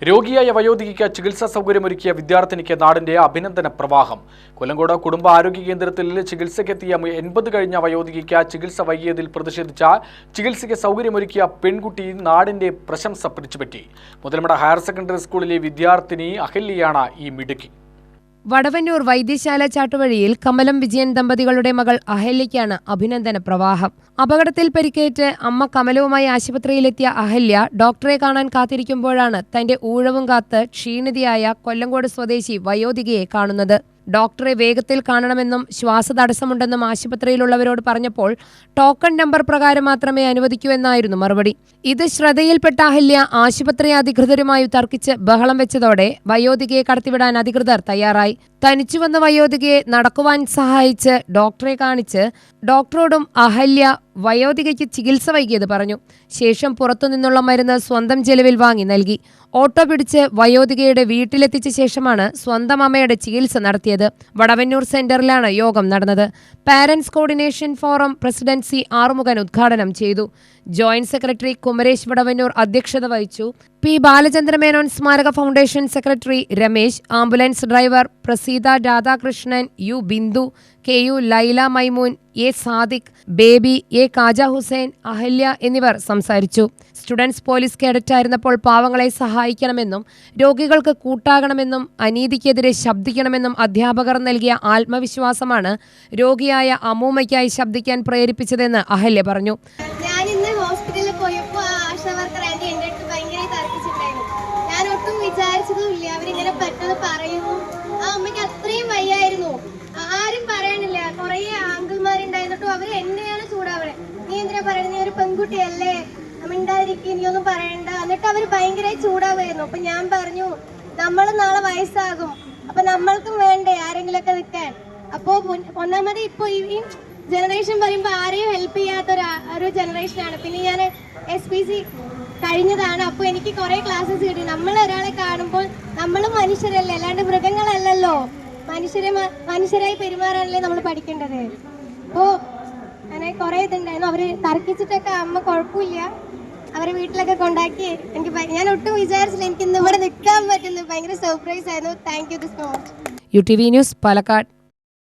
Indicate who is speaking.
Speaker 1: രോഗിയായ വയോധികയ്ക്ക് ചികിത്സാ സൗകര്യമൊരുക്കിയ വിദ്യാർത്ഥിനിക്ക് നാടിന്റെ അഭിനന്ദന പ്രവാഹം. കൊല്ലങ്കോട് കുടുംബ ആരോഗ്യ കേന്ദ്രത്തിൽ ചികിത്സയ്ക്കെത്തിയ 80 കഴിഞ്ഞ വയോധികയ്ക്ക് ചികിത്സ വൈകിയതിൽ പ്രതിഷേധിച്ച ചികിത്സയ്ക്ക് സൗകര്യമൊരുക്കിയ പെൺകുട്ടി നാടിന്റെ പ്രശംസ പിടിച്ചുപറ്റി. മുതലമട ഹയർ സെക്കൻഡറി സ്കൂളിലെ വിദ്യാർത്ഥിനി അഹല്യയാണ് ഈ മിടുക്കി.
Speaker 2: വടവന്നൂർ വൈദ്യശാല ചാട്ടുവഴിയിൽ കമലം വിജയൻ ദമ്പതികളുടെ മകൾ അഹല്യയ്ക്കാണ് അഭിനന്ദന പ്രവാഹം. അപകടത്തിൽ പരിക്കേറ്റ് അമ്മ കമലവുമായി ആശുപത്രിയിലെത്തിയ അഹല്യ ഡോക്ടറെ കാണാൻ കാത്തിരിക്കുമ്പോഴാണ് തന്റെ ഊഴവും കാത്ത് ക്ഷീണിതയായ കൊല്ലങ്കോട് സ്വദേശി വയോധികയെ കാണുന്നത്. ഡോക്ടറെ വേഗത്തിൽ കാണണമെന്നും ശ്വാസതടസ്സമുണ്ടെന്നും ആശുപത്രിയിലുള്ളവരോട് പറഞ്ഞപ്പോൾ ടോക്കൺ നമ്പർ പ്രകാരം മാത്രമേ അനുവദിക്കൂ എന്നായിരുന്നു മറുപടി. ഇത് ശ്രദ്ധയിൽപ്പെട്ട അഹല്യ ആശുപത്രി അധികൃതരുമായി തർക്കിച്ച് ബഹളം വെച്ചതോടെ വയോധികയെ കടത്തിവിടാൻ അധികൃതർ തയ്യാറായി. തനിച്ചു വന്ന വയോധികയെ നടക്കുവാൻ സഹായിച്ച് ഡോക്ടറെ കാണിച്ച് ഡോക്ടറോടും അഹല്യ വയോധികയ്ക്ക് ചികിത്സ വൈകിയത് പറഞ്ഞു. ശേഷം പുറത്തുനിന്നുള്ള മരുന്ന് സ്വന്തം ചെലവിൽ വാങ്ങി നൽകി. ഓട്ടോ പിടിച്ച് വയോധികയുടെ വീട്ടിലെത്തിച്ച ശേഷമാണ് സ്വന്തം അമ്മയുടെ ചികിത്സ നടത്തിയത്. വടവന്നൂർ സെന്ററിലാണ് യോഗം നടന്നത്. Parents coordination forum president C Arumukhan ഉദ്ഘാടനം ചെയ്തു. ജോയിന്റ് സെക്രട്ടറി കുമരേഷ് വടവന്നൂർ അധ്യക്ഷത വഹിച്ചു. പി ബാലചന്ദ്രമേനോൻ സ്മാരക foundation secretary Ramesh, ambulance driver Praseetha Radhakrishnan, U Bindu, K U Laila Maimoon, A Sadiq, Baby, A Kaja Hussain, Ahalya എന്നിവർ സംസാരിച്ചു. സ്റ്റുഡൻസ് പോലീസ് കേഡറ്റായിരുന്നപ്പോൾ പാവങ്ങളെ സഹായിക്കണമെന്നും രോഗികൾക്ക് കൂട്ടാകണമെന്നും അനീതിക്കെതിരെ ശബ്ദിക്കണമെന്നും അധ്യാപകർ നൽകിയ ആത്മവിശ്വാസമാണ് രോഗിയായ അമ്മൂമ്മയ്ക്കായി ശബ്ദിക്കാൻ പ്രേരിപ്പിച്ചതെന്ന് അഹല്യ പറഞ്ഞു.
Speaker 3: ഞാൻ ഇന്ന് ഹോസ്പിറ്റലിൽ പോയപ്പോൾ ആശാ വർക്കർ ആന്റി എൻ്റെ അടുത്ത് ഭയങ്കര തർക്കിച്ചിട്ടുണ്ടായിരുന്നു. ഞാൻ ഒട്ടും വിചാരിച്ചതുമില്ല അവരിങ്ങനെ പെട്ടെന്ന് പറയുന്നു. ആ അമ്മയ്ക്ക് അത്രയും വയ്യായിരുന്നു, ആരും പറയാനില്ല. കുറേ ആങ്കിൾമാരുണ്ടായിരുന്നിട്ടും അവർ എന്നെയാണ് ചൂടാവണേ. നീ എന്തിനാ പറയണേ, നീ ഒരു പെൺകുട്ടിയല്ലേ, മിണ്ടാതിരിക്കും, നീ ഒന്നും പറയണ്ട. എന്നിട്ട് അവർ ഭയങ്കര ചൂടാവുമായിരുന്നു. അപ്പൊ ഞാൻ പറഞ്ഞു, നമ്മൾ നാളെ വയസ്സാകും, അപ്പൊ നമ്മൾക്കും വേണ്ടേ ആരെങ്കിലൊക്കെ നിൽക്കാൻ. അപ്പോ ഒന്നാമത് ഇപ്പൊ ഈ ജനറേഷൻ പറയുമ്പോൾ ആരെയും ഹെൽപ്പ് ചെയ്യാത്ത ഒരു ജനറേഷനാണ്. പിന്നെ ഞാൻ SPC കഴിഞ്ഞതാണ്. അപ്പോൾ എനിക്ക് കുറേ ക്ലാസ്സസ് കിട്ടി. നമ്മൾ ഒരാളെ കാണുമ്പോൾ നമ്മളും മനുഷ്യരല്ലേ, അല്ലാണ്ട് മൃഗങ്ങളല്ലല്ലോ. മനുഷ്യരായി പെരുമാറാനല്ലേ നമ്മൾ പഠിക്കേണ്ടത്. അപ്പോൾ അങ്ങനെ കുറേ ഇതുണ്ടായിരുന്നു. അവർ തർക്കിച്ചിട്ടൊക്കെ അമ്മ കുഴപ്പമില്ല, അവരെ വീട്ടിലൊക്കെ കൊണ്ടാക്കി. ഞാൻ ഒട്ടും വിചാരിച്ചില്ല എനിക്ക് ഇന്ന് ഇവിടെ നിൽക്കാൻ പറ്റുന്നു. ഭയങ്കര സർപ്രൈസ് ആയിരുന്നു. Thank you so much.
Speaker 2: UTV news Palakkad.